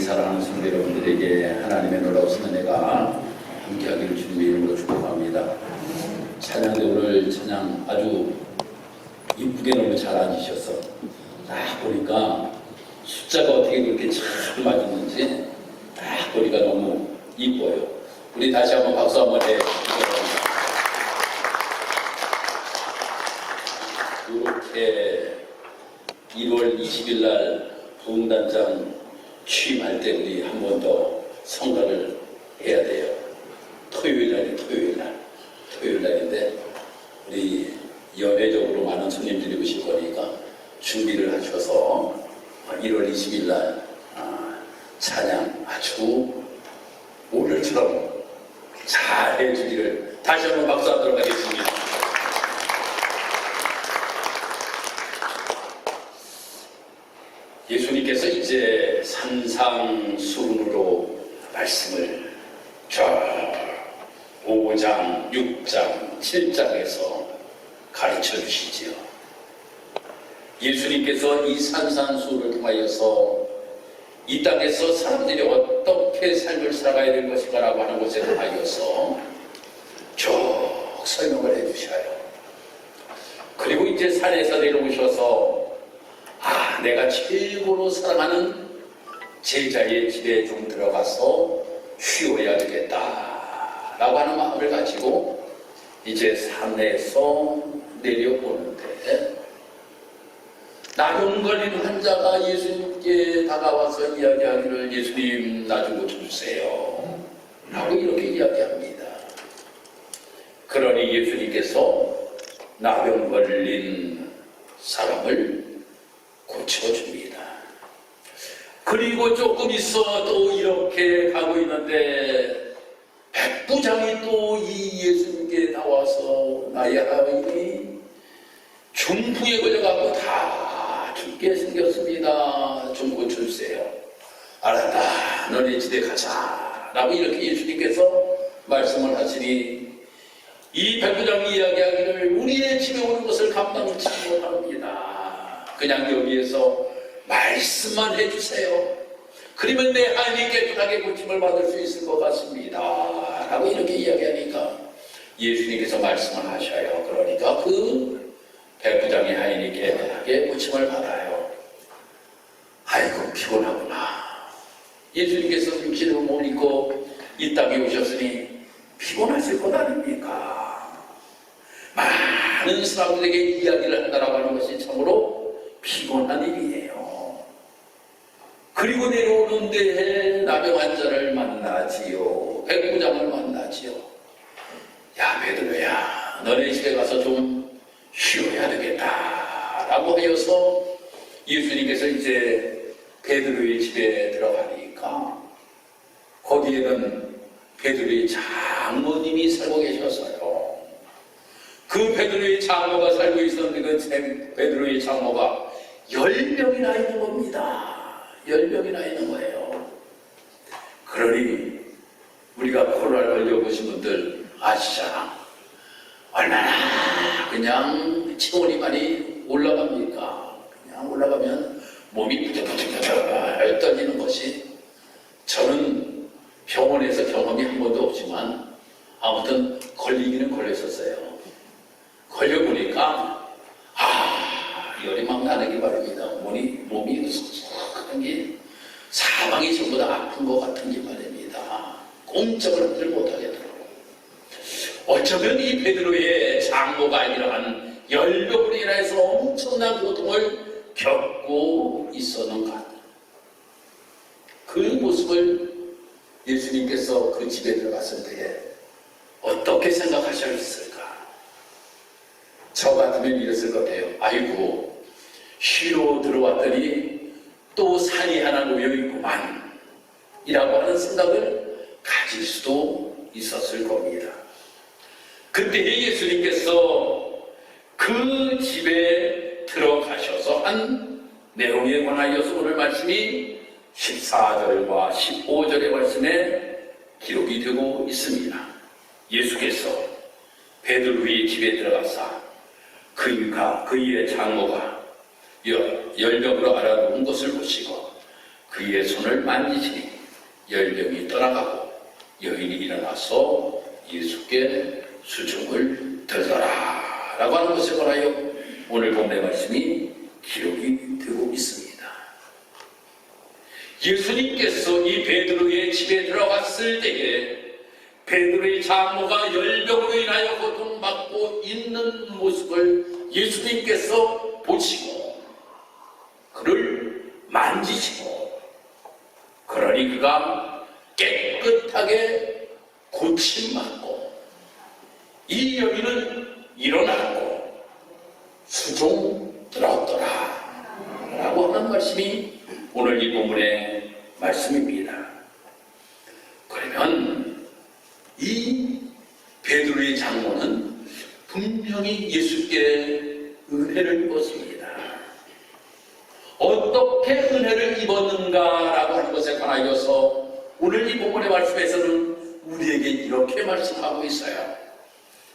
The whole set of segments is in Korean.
사랑하는 성도 여러분들에게 하나님의 놀라우신 은혜가 함께하기를 주님의 이름으로 축복합니다. 찬양대 오늘 찬양 아주 이쁘게 너무 잘 앉으셔서 딱 보니까 숫자가 어떻게 그렇게 잘 맞았는지 딱 보니까 너무 이뻐요. 우리 다시 한번 박수 한번 해. 이렇게 1월 20일 날 부흥단장 취임할 때 우리 한 번 더 성가를 해야 돼요. 토요일 날인데 우리 연회적으로 많은 손님들이 오실 거니까 준비를 하셔서 1월 20일 날 찬양 아주 오늘처럼 잘 해주기를 다시 한번 박수하도록 하겠습니다. 예수님께서 이제 산상수훈으로 말씀을 저 5장, 6장, 7장에서 가르쳐 주시지요. 예수님께서 이 산상수훈을 통하여서 이 땅에서 사람들이 어떻게 삶을 살아가야 될 것인가라고 하는 것에 대하여서 쭉 설명을 해주셔요. 그리고 이제 산에서 내려오셔서 내가 최고로 사랑하는 제자의 집에 좀 들어가서 쉬어야 되겠다 라고 하는 마음을 가지고 이제 산에서 내려오는데 나병 걸린 환자가 예수님께 다가와서 이야기하기를 예수님 나 좀 고쳐주세요 라고 이렇게 이야기합니다. 그러니 예수님께서 나병 걸린 사람을 고쳐줍니다. 그리고 조금 있어 또 이렇게 가고 있는데 백부장이 또 이 예수님께 나와서 나의 아이이 중풍에 걸려갖고 다 죽게 생겼습니다. 좀 고쳐주세요. 알았다. 너네 집에 가자. 라고 이렇게 예수님께서 말씀을 하시니 이 백부장이 이야기하기를 우리의 집에 오는 것을 감당치 못합니다. 그냥 여기에서 말씀만 해주세요. 그러면 내 하인이 깨끗하게 고침을 받을 수 있을 것 같습니다. 라고 이렇게 이야기하니까 예수님께서 말씀을 하셔요. 그러니까 그 백부장의 하인이 깨끗하게 고침을 받아요. 아이고 피곤하구나. 예수님께서 육신으로 못 입고 이 땅에 오셨으니 피곤하실 것 아닙니까? 많은 사람들에게 이야기를 한다라고 하는 것이 참으로 피곤한 일이에요. 그리고 내려오는데 나병 환자를 만나지요. 백부장을 만나지요. 야 베드로야 너네 집에 가서 좀 쉬어야 되겠다 라고 하여서 예수님께서 이제 베드로의 집에 들어가니까 거기에는 베드로의 장모님이 살고 계셨어요. 그 베드로의 장모가 살고 있었는데 그 베드로의 장모가 10명이나 있는 겁니다. 10명이나 있는 거예요. 그러니 우리가 코로나를 걸려보신 분들 아시잖아. 얼마나 그냥 체온이 많이 올라갑니까? 그냥 올라가면 몸이 부들부들 떨리는 것이 저는 병원에서 경험이 한 번도 없지만 아무튼 걸리기는 걸렸었어요. 걸려보니까 열이 막 나는 게 말입니다. 몸이 으쓱한 게 사방이 전부 다 아픈 것 같은 게 말입니다. 꼼짝을 하지 못하겠더라고요. 어쩌면 이 베드로의 장모가 이러한 열병으로 인해서 엄청난 고통을 겪고 있었는가. 그 모습을 예수님께서 그 집에 들어갔을 때에 어떻게 생각하셨을까? 저 같으면 이랬을 것 같아요. 아이고 쉬러 들어왔더니 또 산이 하나 놓여있구만 이라고 하는 생각을 가질 수도 있었을 겁니다. 그때 예수님께서 그 집에 들어가셔서 한 내용에 관하여서 오늘 말씀이 14절과 15절의 말씀에 기록이 되고 있습니다. 예수께서 베드로의 집에 들어가사 그의 장모가 열병으로 알아놓은 것을 보시고 그의 손을 만지시니 열병이 떠나가고 여인이 일어나서 예수께 수중을 들더라 라고 하는 것에 관하여 오늘 본문의 말씀이 기록이 되고 있습니다. 예수님께서 이 베드로의 집에 들어갔을 때에 베드로의 장모가 열병으로 인하여 고통받고 있는 모습을 예수님께서 보시고 그를 만지시고 그러니 그가 깨끗하게 고침받고 이 여인은 일어났고 수종 들었더라 라고 하는 말씀이 오늘 이 본문의 말씀입니다. 그러면 이 베드로의 장모는 분명히 예수께 은혜를 입었습니다. 어떻게 은혜를 입었는가라고 하는 것에 관하여서 오늘 이 본문의 말씀에서는 우리에게 이렇게 말씀하고 있어요.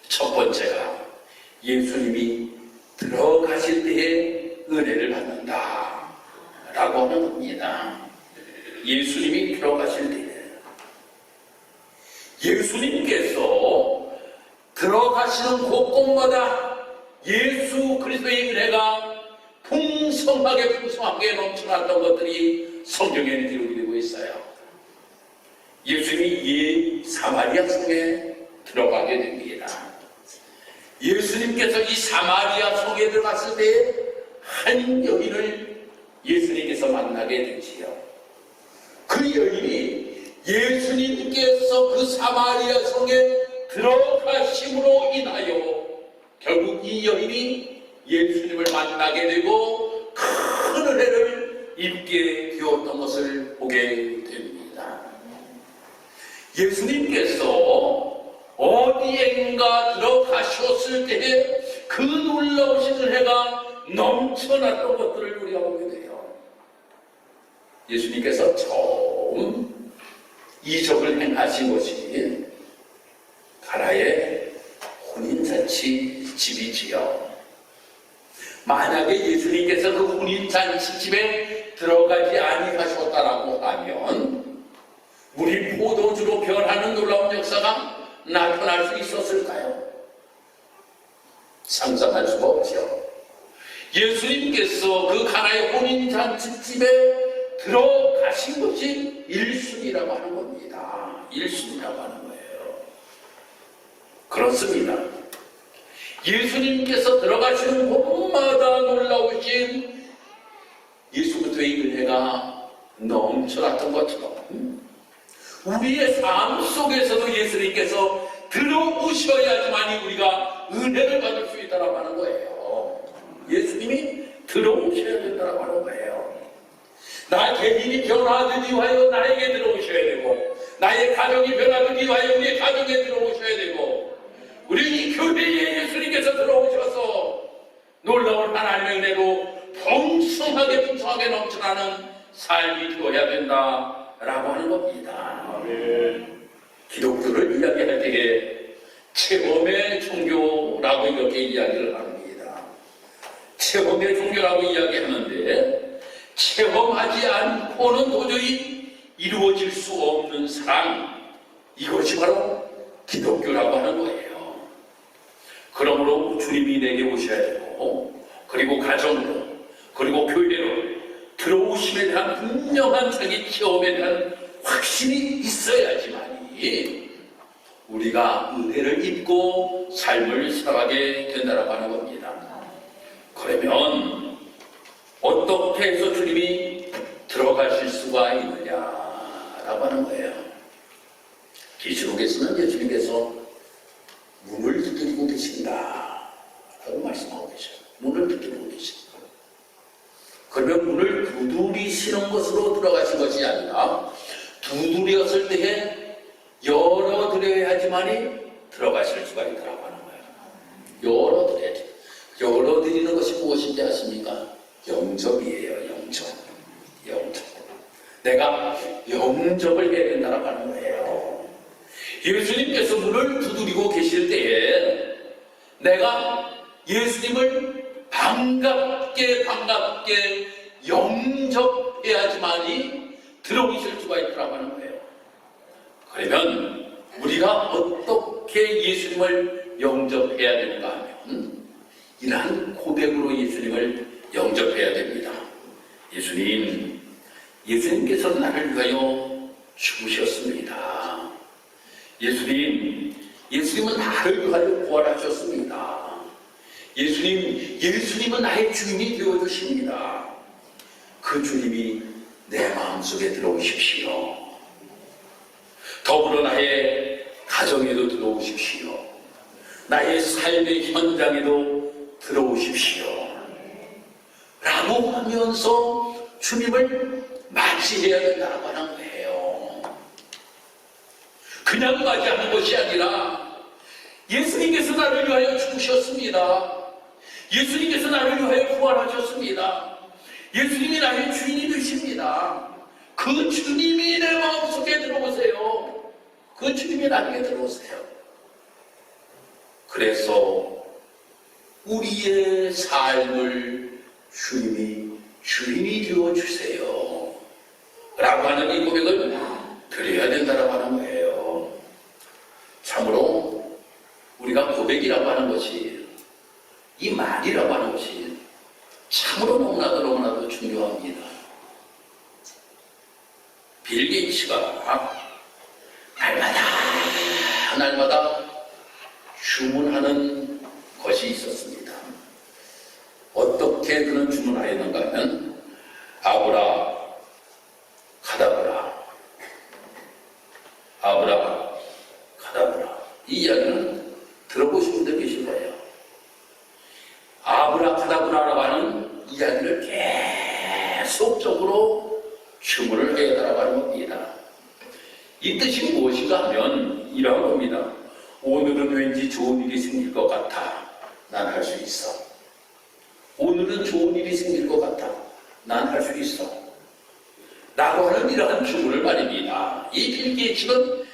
첫 번째가 예수님이 들어가실 때에 은혜를 받는다 라고 하는 겁니다. 예수님이 들어가실 때에 예수님께서 들어가시는 곳곳마다 예수 그리스도의 은혜가 풍성하게 넘쳐났던 것들이 성경에는 기록이 되고 있어요. 예수님이 사마리아 성에 들어가게 됩니다. 예수님께서 이 사마리아 성에 들어갔을 때 한 여인을 예수님께서 만나게 되지요. 그 여인이 예수님께서 그 사마리아 성에 들어가심으로 인하여 결국 이 여인이 예수님을 만나게 되고 큰 은혜를 입게 되었던 것을 보게 됩니다. 예수님께서 어디엔가 들어가셨을 때에 그 놀라우신 은혜가 넘쳐났던 것들을 우리가 보게 돼요. 예수님께서 처음 이적을 행하신 것이 가나의 혼인잔치 집이지요. 만약에 예수님께서 그 혼인잔치 집에 들어가지 아니하셨다라고 하면 우리 포도주로 변하는 놀라운 역사가 나타날 수 있었을까요? 상상할 수가 없죠. 예수님께서 그 가나의 혼인잔치집에 들어가신 것이 일순이라고 하는 겁니다. 일순이라고 하는 거예요. 그렇습니다. 예수님께서 들어가시는 곳마다 놀라우신 예수 그리스도의 은혜가 넘쳐났던 것처럼 우리의 삶 속에서도 예수님께서 들어오셔야지만 우리가 은혜를 받을 수 있다고 하는 거예요. 예수님이 들어오셔야 된다고 하는 거예요. 나 개인이 변화되기 위하여 나에게 들어오셔야 되고 나의 가정이 변화되기 위하여 우리의 가정에 들어오셔야 되고 우리 이 교회에 예수님께서 들어오셔서 놀라운 하나님의 은혜로 풍성하게 넘쳐나는 삶이 되어야 된다라고 하는 겁니다. 아멘. 기독교를 이야기할 때에 체험의 종교라고 이렇게 이야기를 합니다. 체험의 종교라고 이야기하는데 체험하지 않고는 도저히 이루어질 수 없는 사랑, 이것이 바로 기독교라고 하는 거예요. 그러므로 주님이 내게 오셔야 되고 그리고 가정으로 그리고 교회로 들어오심에 대한 분명한 자기 체험에 대한 확신이 있어야지만이 우리가 은혜를 입고 삶을 살아가게 된다고 하는 겁니다. 그러면 어떻게 해서 주님이 들어가실 수가 있느냐라고 하는 거예요. 계시록에서는 예수님께서 문을 두드리고 계신다라고 말씀하고 계셔요. 문을 두드리고 계신다. 그러면 문을 두드리시는 것으로 들어가신 것이 아니라 두드렸을 때에 열어드려야지만이 들어가실 수가 있다고 하는 거예요. 열어드려야지. 열어드리는 것이 무엇인지 아십니까? 영접이에요. 영접. 내가 영접을 해야 된다고 하는 거예요. 예수님께서 문을 두드리고 계실 때에 내가 예수님을 반갑게 영접해야지만이 들어오실 수가 있다고 하는 거예요. 그러면 우리가 어떻게 예수님을 영접해야 되는가 하면 이러한 고백으로 예수님을 영접해야 됩니다. 예수님께서 나를 위하여 죽으셨습니다. 예수님은 나를 위하여 부활하셨습니다. 예수님은 나의 주인이 되어주십니다. 그 주님이 내 마음속에 들어오십시오. 더불어 나의 가정에도 들어오십시오. 나의 삶의 현장에도 들어오십시오. 라고 하면서 주님을 맞이해야 된다고 하는 거예요. 그냥 맞이하는 것이 아니라 예수님께서 나를 위하여 죽으셨습니다. 예수님께서 나를 위하여 부활하셨습니다. 예수님이 나의 주인이 되십니다. 그 주님이 내 마음속에 들어오세요. 그 주님이 나에게 들어오세요. 그래서 우리의 삶을 주인이 되어주세요 라고 하는 이 고백을 드려야 된다고 하는 거예요. 참으로 우리가 고백이라고 하는 것이, 이 말이라고 하는 것이 참으로 너무나도 중요합니다. 빌 게이츠가 날마다 주문하는 것이 있었습니다. 어떻게 그는 주문하였는가 하면 아브라 카다브라 이 이야기는 들어보신 분들 계실 거예요. 아브라카다브라라고 하는 이야기를 계속적으로 주문을 해야 된다고 하는 겁니다. 이 뜻이 무엇인가 하면 이러한 겁니다. 오늘은 왠지 좋은 일이 생길 것 같아. 난 할 수 있어. 오늘은 좋은 일이 생길 것 같아. 난 할 수 있어. 라고 하는 이러한 주문을 말입니다. 이 빌 게이츠는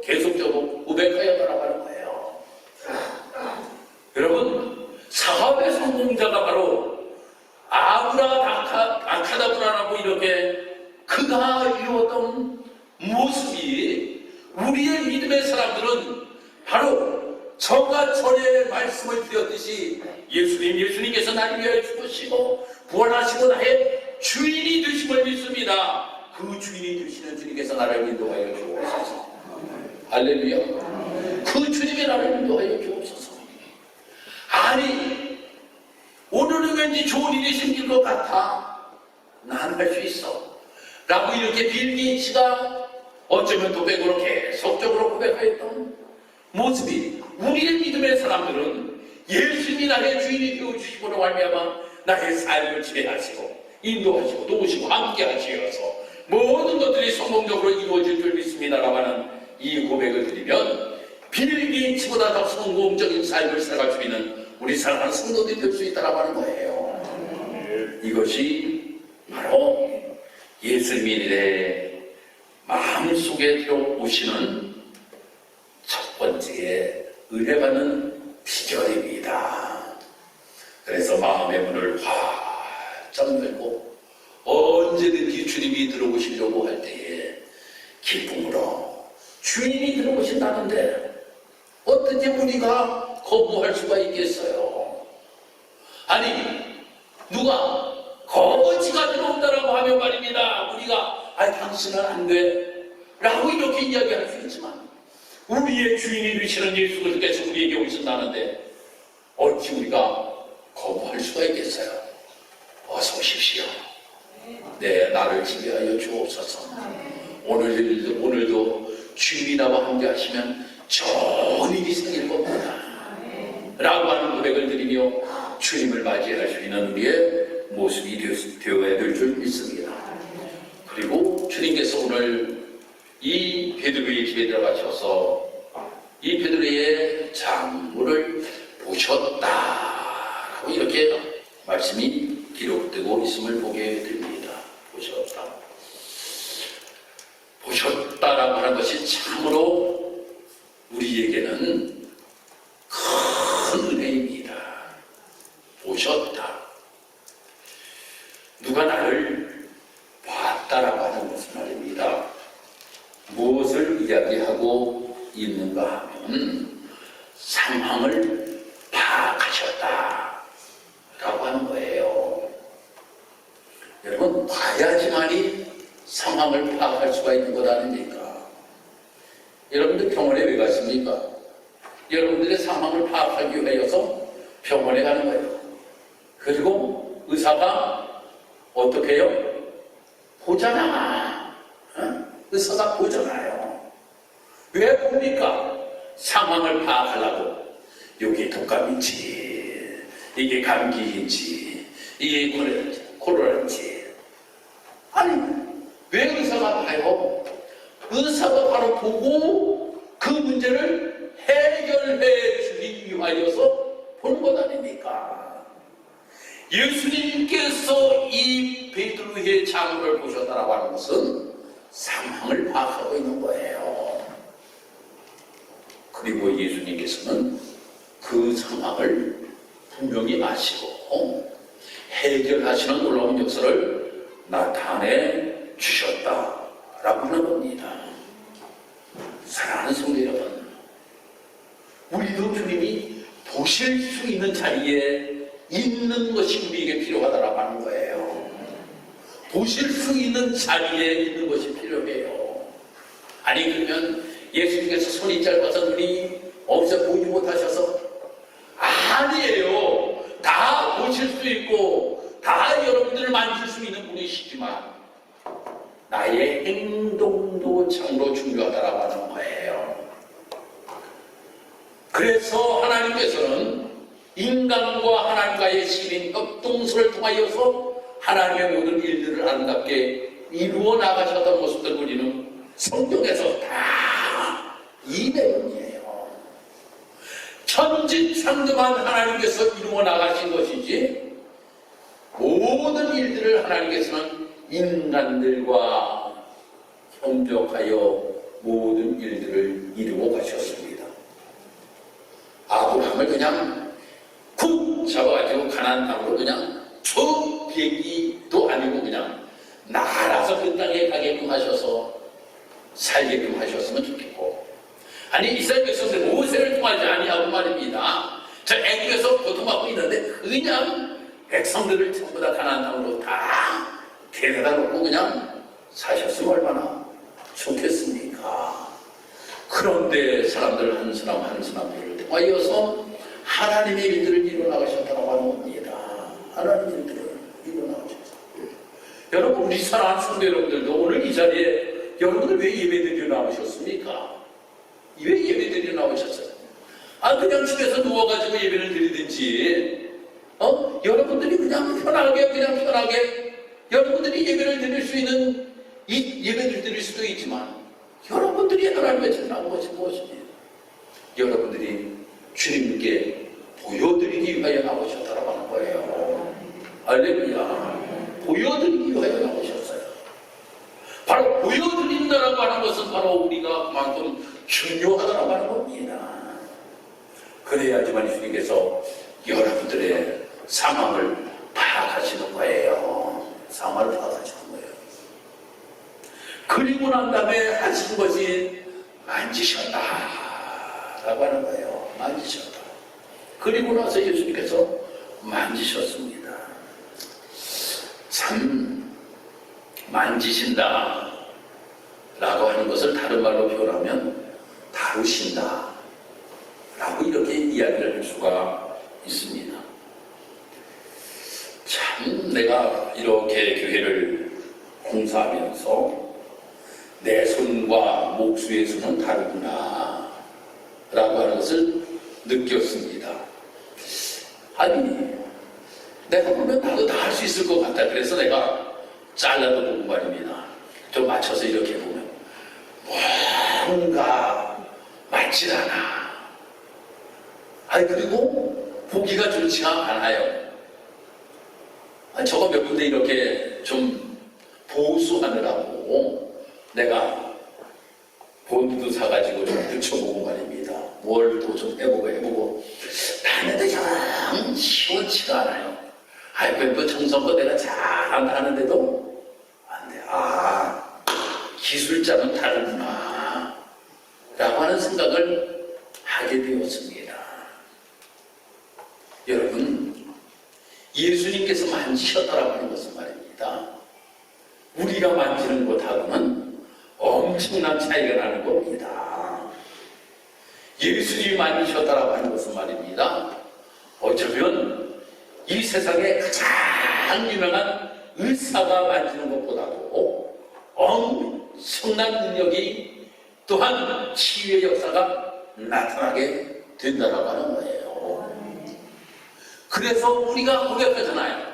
계속적으로 고백하여 나가는 거예요. 여러분, 사업의 성공자가 바로 아브라카다브라라고 이렇게 그가 이루었던 모습이 우리의 믿음의 사람들은 바로 저가 전에 말씀을 드렸듯이 예수님께서 나를 위하여 죽으시고 부활하시고 나의 주인이 되심을 믿습니다. 그 주인이 되시는 주님께서 나를 인도하여 주옵소서. 할렐루야. 그 주님이 나를 인도하여 주옵소서. 아니, 오늘은 왠지 좋은 일이 생길 것 같아. 난 할 수 있어. 라고 이렇게 빌 게이츠가 어쩌면 고백으로 계속적으로 고백하였던 모습이 우리의 믿음의 사람들은 예수님이 나의 주인이 되어주시고로 말미암아 나의 삶을 지배하시고 인도하시고 도우시고 함께 하시어서 모든 것들이 성공적으로 이루어질 줄 믿습니다라고 하는 이 고백을 드리면 빌 게이츠보다 더 성공적인 삶을 살아갈 수 있는 우리 사랑하는 성도들이 될 수 있다고 하는 거예요. 이것이 바로 예수님이 내 마음속에 들어오시는 첫 번째 은혜받는 비결입니다. 그래서 마음의 문을 활짝 열고 언제든지 주님이 들어오시려고 할 때에 기쁨으로 주인이 들어오신다는데 어떻게 우리가 거부할 수가 있겠어요? 아니, 누가 거지가 들어온다라고 하면 말입니다. 우리가 당신은 안 돼 라고 이렇게 이야기할 수 있지만 우리의 주인이 되시는 예수 그리스도께서 우리에게 오신다는데 어찌 우리가 거부할 수가 있겠어요? 어서 오십시오. 네, 나를 지배하여 주옵소서. 오늘도 주님이나와 함께 하시면 좋은 일이 생길 겁니다 라고 하는 고백을 드리며 주님을 맞이할 수 있는 우리의 모습이 되어야 될 줄 믿습니다. 그리고 주님께서 오늘 이 베드로의 집에 들어가셔서 이 베드로의 장물을 보셨다라고 이렇게 말씀이 기록되고 있음을 보게 됩니다. 보셨다라고 하는 것이 참으로 우리에게는 큰 은혜입니다. 보셨다. 누가 나를 있는가 하면 상황을 파악하셨다라고 하는 거예요. 여러분, 봐야지만이 상황을 파악할 수가 있는 것 아닙니까? 여러분들 병원에 왜 갔습니까? 여러분들의 상황을 파악하기 위해서 병원에 가는 거예요. 그리고 의사가 어떻게 해요? 보잖아. 의사가 보잖아요. 왜 봅니까? 상황을 파악하려고. 이게 독감인지, 이게 감기인지, 이게 코로나인지. 아니, 왜 의사가 봐요? 의사가 바로 보고 그 문제를 해결해 주기 위하여서 보는 것 아닙니까? 예수님께서 이 베드로의 장로를 보셨다라고 하는 것은 상황을 파악하고 있는 거예요. 그리고 예수님께서는 그 상황을 분명히 아시고 해결하시는 놀라운 역사를 나타내 주셨다라고 하는 겁니다. 사랑하는 성도 여러분, 우리도 주님이 보실 수 있는 자리에 있는 것이 우리에게 필요하다라고 하는 거예요. 보실 수 있는 자리에 있는 것이 필요해요. 아니, 그러면 예수님께서 손이 짧아서 눈이 없어 보지 못하셔서? 아니에요. 다 보실 수 있고 다 여러분들을 만질 수 있는 분이시지만 나의 행동도 참으로 중요하다라고 하는 거예요. 그래서 하나님께서는 인간과 하나님과의 시민 협동소를 통하여서 하나님의 모든 일들을 아름답게 이루어 나가셨던 모습들 우리는 성경에서 다 이 내용이에요. 천지창조만 하나님께서 이루어 나가신 것이지 모든 일들을 하나님께서는 인간들과 협력하여 모든 일들을 이루어 가셨습니다. 아브라함을 그냥 쿡 잡아가지고 가나안 땅으로 그냥 저 비행기도 아니고 그냥 날아서 그 땅에 가게끔 하셔서 살게끔 하셨으면 좋겠고, 아니 이스라엘 백성들 모세를 통하지 아니하고 말입니다. 저 애굽에서 고통받고 있는데 그냥 백성들을 전부 다 가나안 땅으로 다 데려다 놓고 그냥 사셨으면 얼마나 좋겠습니까? 그런데 사람들 한 사람 한 사람들을 통하여서 하나님의 일들을 이루어나가셨다고 하는 겁니다. 하나님의 일들을 이루어나가셨어요. 여러분, 우리 사랑하는 성도 여러분들도 오늘 이 자리에 여러분들 왜 예배드리러 나오셨습니까? 왜 예배드리러 나오셨어요? 그냥 집에서 누워가지고 예배를 드리든지, 여러분들이 그냥 편하게 여러분들이 예배를 드릴 수 있는 예배를 드릴 수도 있지만 여러분들이 하나님의 전한 것이 무엇입니까? 여러분들이 주님께 보여드리기 위하여 나오셨다고 하는 거예요. 할렐루야. 보여드리기 위하여 나오셨어요. 바로 보여드린다라고 하는 것은 바로 우리가 그만큼 중요하다라고 하는 겁니다. 그래야지만 주님께서 여러분들의 상황을 파악하시는 거예요. 상황을 파악하시는 거예요. 그리고 난 다음에 하신 것이 만지셨다라고 하는 거예요. 만지셨다. 그리고 나서 예수님께서 만지셨습니다. 참 만지신다 라고 하는 것을 다른 말로 표현하면 다루신다 라고 이렇게 이야기를 할 수가 있습니다. 참 내가 이렇게 교회를 공사하면서 내 손과 목수의 손은 다르구나 라고 하는 것을 느꼈습니다. 아니, 내가 보면 나도 다 할 수 있을 것 같다. 그래서 내가 잘라도 보고 말입니다. 좀 맞춰서 이렇게 보면 뭔가 맞질 않아. 그리고 보기가 좋지가 않아요. 저거 몇 군데 이렇게 좀 보수하느라고 내가 본드도 사가지고 좀 붙여보고 말입니다. 뭘 또 좀 해보고 하는데 영 시원치가 않아요. 또 정성껏 내가 잘 하는데도 안 돼. 기술자는 다르구나. 라고 하는 생각을 하게 되었습니다. 여러분, 예수님께서 만지셨다라고 하는 것은 말입니다, 우리가 만지는 것하고는 엄청난 차이가 나는 겁니다. 예수님이 만지셨다라고 하는 것은 말입니다, 어쩌면 이 세상에 가장 유명한 의사가 만지는 것보다도 엄청난 능력이 또한 치유의 역사가 나타나게 된다라고 하는 거예요. 그래서 우리가 고백하잖아요.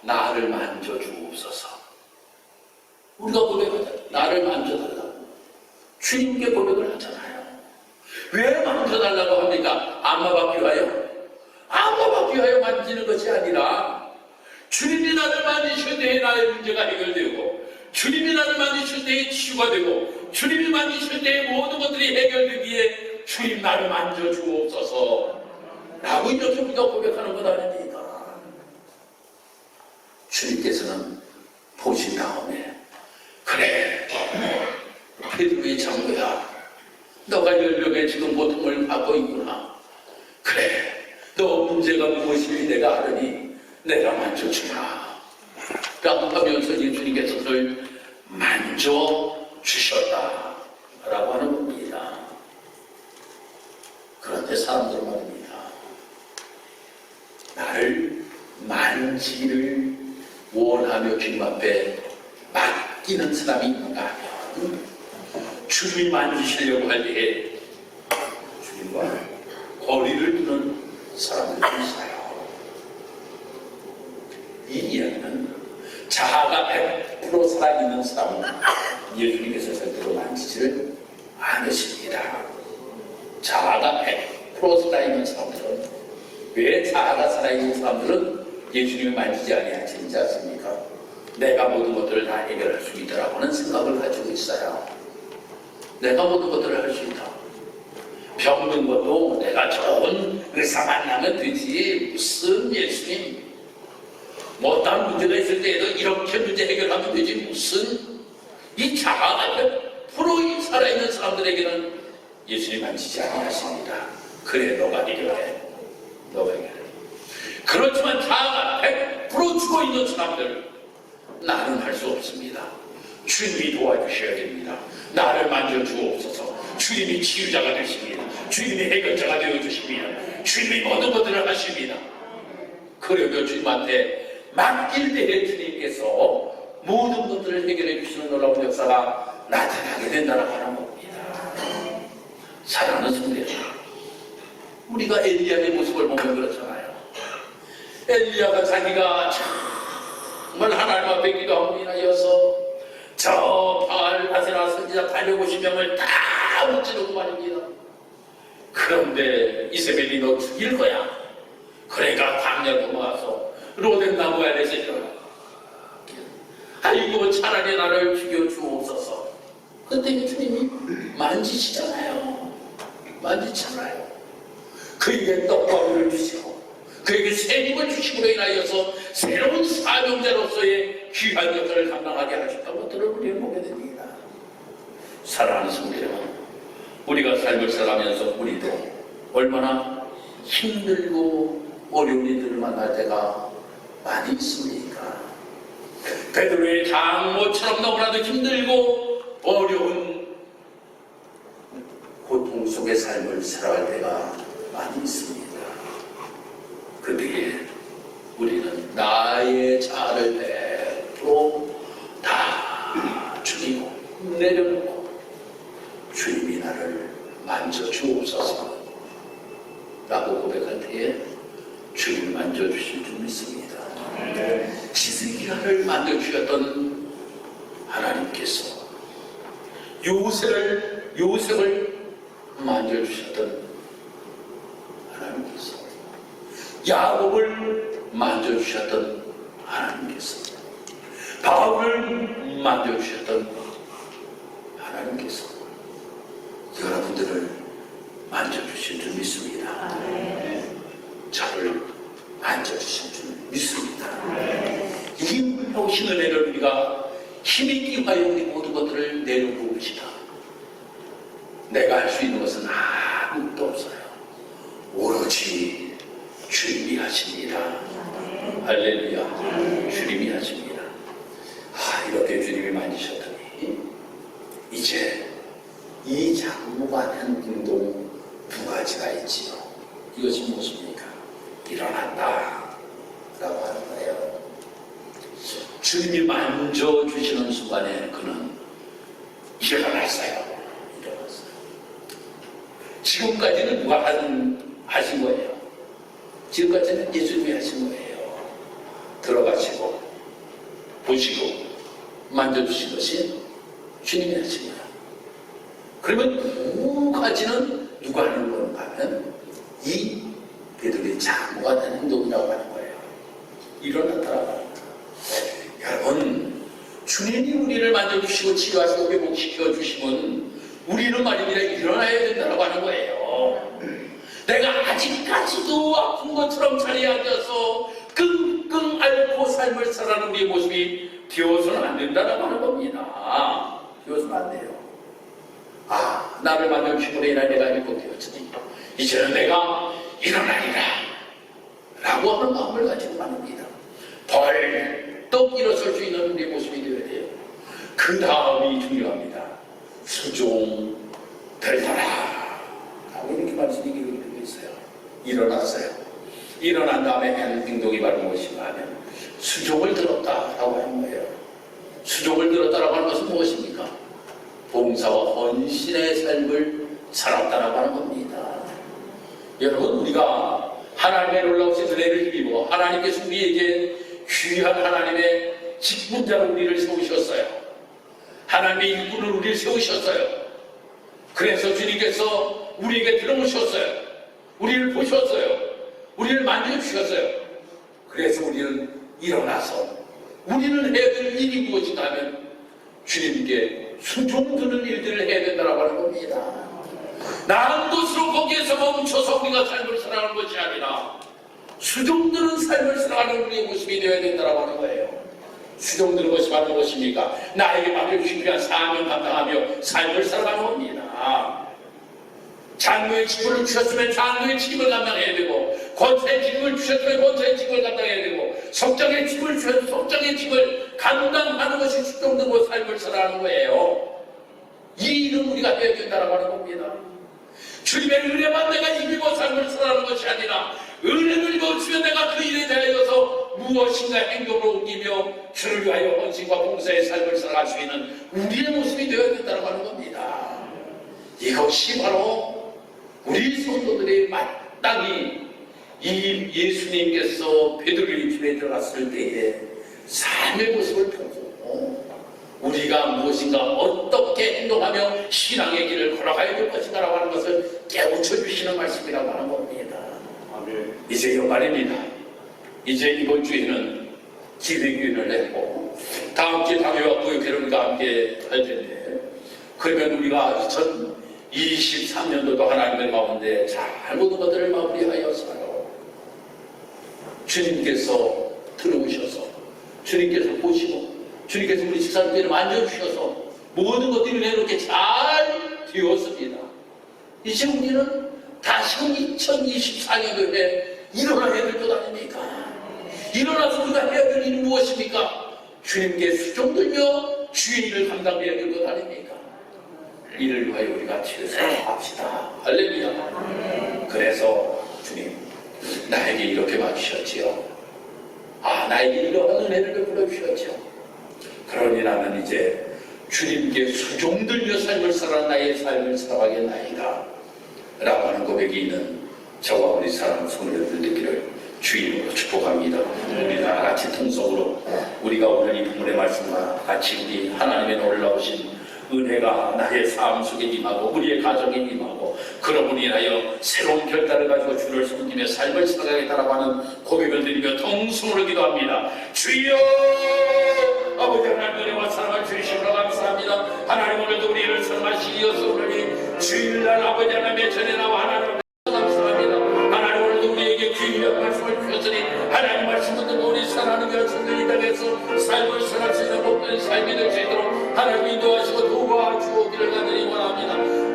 나를 만져주옵소서. 우리가 고백하잖아요. 나를 만져달라고. 주님께 고백을 하잖아요. 왜 만져달라고 합니까? 안마받기 위하여? 안마받기 위하여 만지는 것이 아니라 주님이 나를 만지실 때에 나의 문제가 해결되고, 주님이 나를 만지실 때에 치유가 되고, 주님이 만지실 때에 모든 것들이 해결되기에 주님 나를 만져주옵소서 라고 이렇게 우리가 고백하는 것 아닙니까? 주님께서는 보신 다음에, 그래, 베드로의 장로야, 너가 열병에 지금 고통을 받고 있구나. 그래, 너 문제가 무엇인지 내가 아느니 내가 만져주마 라고 하면서 예수님께서 그를 만져주셨다 라고 하는 겁니다. 그런데 사람들은 말입니다, 나를 만지기를 원하며 주님 앞에 맡기는 사람이 있는가 하면, 주님이 만지시려고 할 때에 주님과 거리를 두는 사람들이 있어요. 이 이야기는 자아가 100% 살아있는 사람은 예수님께서 절대로 만지지를 않으십니다. 자아가 100% 살아있는 사람들은, 왜 자아가 살아있는 사람들은 예수님을 만지지 아니하지 않습니까? 내가 모든 것들을 다 해결할 수 있다라고 하는 생각을 가지고 있어요. 내가 모든 것들을 할 수 있다. 병든 것도 내가 좋은 의사 만나면 되지, 무슨 예수님, 뭐 어떤 문제가 있을 때에도 이렇게 문제 해결하면 되지, 무슨, 이 자아가 100% 살아있는 사람들에게는 예수님 만지지 아니하십니다. 그래, 너가 해결해. 너가 해결해. 그렇지만 자아가 100% 죽어있는 사람들, 나는 할 수 없습니다. 주님이 도와주셔야 됩니다. 나를 만져주옵소서. 주님이 치유자가 되십니다. 주님이 해결자가 되어주십니다. 주님이 모든 것들을 하십니다. 그러면 주님한테 맡길 때에 주님께서 모든 것들을 해결해 주시는 놀라운 역사가 나타나게 된다고 하는 겁니다. 사랑하는 성도들, 우리가 엘리야의 모습을 보면 그렇잖아요. 엘리야가 자기가 정말 하나님 앞에 기도하고 인하여서 저 바알 아세라 선지자 850명을 다 무찌르고 말입니다. 그런데 이세벨이 너 죽일 거야. 그러니까 당장 넘어와서 로덴 나무 아래에서 일어나. 아이고, 차라리 나를 죽여주옵소서. 그때 주님이 만지시잖아요. 만지잖아요. 그에게 떡밥을 주시고 그에게 새 힘을 주심으로 인하여서 새로운 사명자로서의 귀한 역할을 감당하게 하셨다는 것들을 우리는 보게 됩니다. 사랑하는 성도 여러분, 우리가 삶을 살아가면서 우리도 얼마나 힘들고 어려운 일들을 만날 때가 많이 있습니까? 베드로의 장모처럼 너무나도 힘들고 어려운 고통 속의 삶을 살아갈 때가 많이 있습니다. 그때에 우리는 나의 자아를 100% 다 죽이고 내려놓고 주님이 나를 만져주옵소서 라고 고백할 때에 주님을 만져주실 줄 믿습니다. 히스기야를 만져주셨던 하나님께서 요셉을 만져주셨던 하나님께서 야곱을 만져주셨던 하나님께서 바울을 만져주셨던 하나님께서 여러분들을 만져주실 줄 믿습니다. 저를 만져주실 줄 믿습니다. 이 오신 은혜를 우리가 힘있게 하여 우리 모든 것들을 내려놓읍시다. 내가 할 수 있는 것은 아무것도 없어요. 오로지 주님이 하십니다. 할렐루야. 주님이 하십니다. 이렇게 주님이 만지셨더니 이제 이 장무관한 행동 두 가지가 있지요. 이것이 무엇입니까? 일어난다 라고 하는 거예요. 주님이 만져주시는 순간에 그는 일어났어요. 지금까지는 누가 하신 거예요? 지금까지는 예수님이 하신 거예요. 들어가시고 보시고 만져주신 것이 주님이 하신 거예요. 그러면 두 가지는 누가 하는 건가 하면 이 베드로의 장무가 된 행동이라고 하는 거예요. 일어났다라고 합니다. 여러분, 주님이 우리를 만져주시고 치유하시고 회복시켜 주시면 우리는 말입니다. 일어나야 된다고 하는 거예요. 내가 아직까지도 아픈 것처럼 자리에 앉아서 끙끙 앓고 삶을 살아가는 우리의 모습이 되어서는 안 된다고 하는 겁니다. 되어서는 안 돼요. 나를 만져주시고 인하여 내가 회복되었으니 이제는 내가 일어나리라 라고 하는 마음을 가지고 갑니다. 벌떡 일어설 수 있는 우리의 모습이 되어야 돼요. 그 다음이 중요합니다. 수종 들더라 라고 이렇게 말씀이 되어 있어요. 일어났어요. 일어난 다음에 하는 행동이 바로 무엇인가 하면 수종을 들었다라고 하는 거예요. 수종을 들었다라고 하는 것은 무엇입니까? 봉사와 헌신의 삶을 살았다라고 하는 겁니다. 여러분, 우리가 하나님의 놀라우신 은혜를 힘입어 하나님께서 우리에게 귀한 하나님의 직분자로 우리를 세우셨어요. 하나님의 일꾼을 우리를 세우셨어요. 그래서 주님께서 우리에게 들어오셨어요. 우리를 보셨어요. 우리를 만져주셨어요. 그래서 우리는 일어나서 우리는 해야 될 일이 무엇인가 하면 주님께 수종드는 일들을 해야 된다고 하는 겁니다. 나은 곳으로 거기에서 멈춰서 우리가 삶을 살아가는 것이 아니라 수종드는 삶을 살아가는 우리의 모습이 되어야 된다고 하는 거예요. 수종드는 것이 바로 무엇입니까? 나에게 맡겨주신 귀한 사명 감당하며 삶을 살아가는 겁니다. 장로의 직분을 주셨으면 장로의 직분을 감당해야 되고, 권사의 직분을 주셨으면 권사의 직분을 감당해야 되고, 석장의 직분을 주셨으면 석장의 직분을 감당하는 것이 수종드는 삶을 살아가는 거예요. 이 일은 우리가 해야 된다고 하는 겁니다. 주님의 은혜만 내가 이기고 삶을 살아가는 것이 아니라 은혜를 입어주면 내가 그 일에 대하여서 무엇인가 행동을 옮기며 주를 위하여 헌신과 봉사의 삶을 살아갈 수 있는 우리의 모습이 되어야 된다고 하는 겁니다. 이것이 바로 우리 성도들의 마땅히 이 예수님께서 베드로의 집에 들어갔을 때의 삶의 모습을 보고 우리가 무엇인가 어떻게 행동하며 신앙의 길을 걸어가야 될 것인가라고 하는 것을 깨우쳐 주시는 말씀이라고 하는 겁니다. 아멘. 이제 연말입니다. 이제 이번 주에는 기획위원을 했고 다음 주에 당회와 교육회론과 함께 할 텐데, 그러면 우리가 2023년도도 하나님의 가운데 잘 모든 것들을 마무리하여서요, 주님께서 들어오셔서 주님께서 보시고 주님께서 우리 집사님들을 만져주셔서 모든 것들이 이렇게 잘 되었습니다. 이제 우리는 다시금 2024년도에 일어나야 될 것 아닙니까? 일어나서 우리가 해야 될 일은 무엇입니까? 주님께 수종들며 주의 일을 감당해야 될 것 아닙니까? 이를 위하여 우리가 치료서 합시다. 할렐루야. 그래서 주님, 나에게 이렇게 맡기셨지요. 나에게 이러한 은혜를 베풀어 주셨지요. 그러니 나는 이제 주님께 수종들며 삶을 살아 나의 삶을 살아가겠나이다 라고 하는 고백이 있는 저와 우리 사랑하는 성도들 되기를 주님으로 축복합니다. 우리 다 같이 통성으로 우리가 오늘 이 본문의 말씀과 같이 우리 하나님의 놀라우신 은혜가 나의 삶 속에 임하고 우리의 가정에 임하고 그러므로 인하여 새로운 결단을 가지고 주를 섬기며 삶을 살아가겠다라고 하는 고백을 드리며 통성으로 기도합니다. 주여, 아버지 하나님 은혜와 사랑을 주시므로 감사합니다. 하나님 오늘도 우리를 사랑하시기여서 오늘이 주일날 아버지 하나님의 전에 나와 하나님을 감사합니다. 하나님 오늘도 우리에게 귀한 말씀을 주셨으니 하나님 말씀 듣고 우리 사랑하는 교회성들이 당해서 삶을 살아갈 수 있는 복된 삶이 될 수 있도록 하나님 인도하시고 도와주시기를 간절히 원합니다.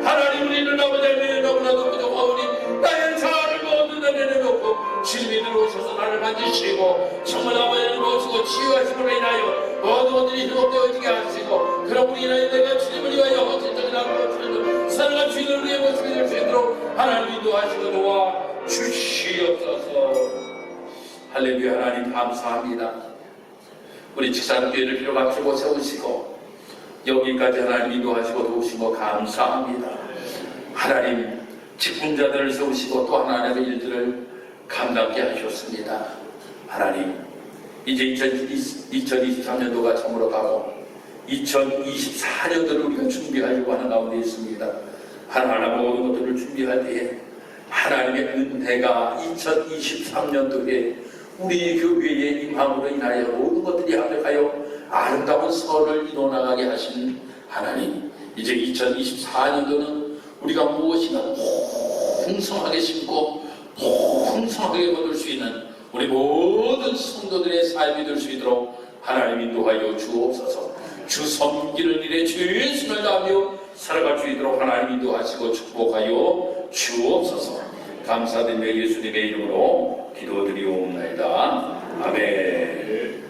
하나님 우리는 아버지 하나님 너무나도 부족하오니 나의 자아를 모두 다 내려놓고 주님이 들어오셔서 나를 만지시고 정말 아버지 하나님 모시고 치유하심으로 인하여 모든 것들이 회복되어지게 하시고 그러므로 인하여 내가 주님을 위하여 헌신적인 하루를 사랑한 주인을 위해 모습이 될 수 있도록 하나님 인도하시고 도와 주시옵소서. 할렐루야. 하나님 감사합니다. 우리 직산교회를 필요하시고 세우시고 여기까지 하나님 인도하시고 도우시고 감사합니다. 하나님 직분자들을 세우시고 또 하나님의 일들을 감당케 하셨습니다. 하나님 이제 2023년도가 참으로 가고 2024년도를 우리가 준비하려고 하는 가운데 있습니다. 하나님 모든 것들을 준비할 때에 하나님의 은혜가 2023년도에 우리 교회에 임함으로 인하여 모든 것들이 합력하여 아름다운 설을 이뤄나가게 하신 하나님, 이제 2024년도는 우리가 무엇이나 풍성하게 심고 풍성하게 거둘 수 있는 우리 모든 성도들의 삶이 될 수 있도록 하나님 인도하여 주옵소서. 주 섬기는 일에 주의 손을 다하며 살아갈 수 있도록 하나님 인도하시고 축복하여 주옵소서. 감사드리며 예수님의 이름으로 기도드리옵나이다. 아멘.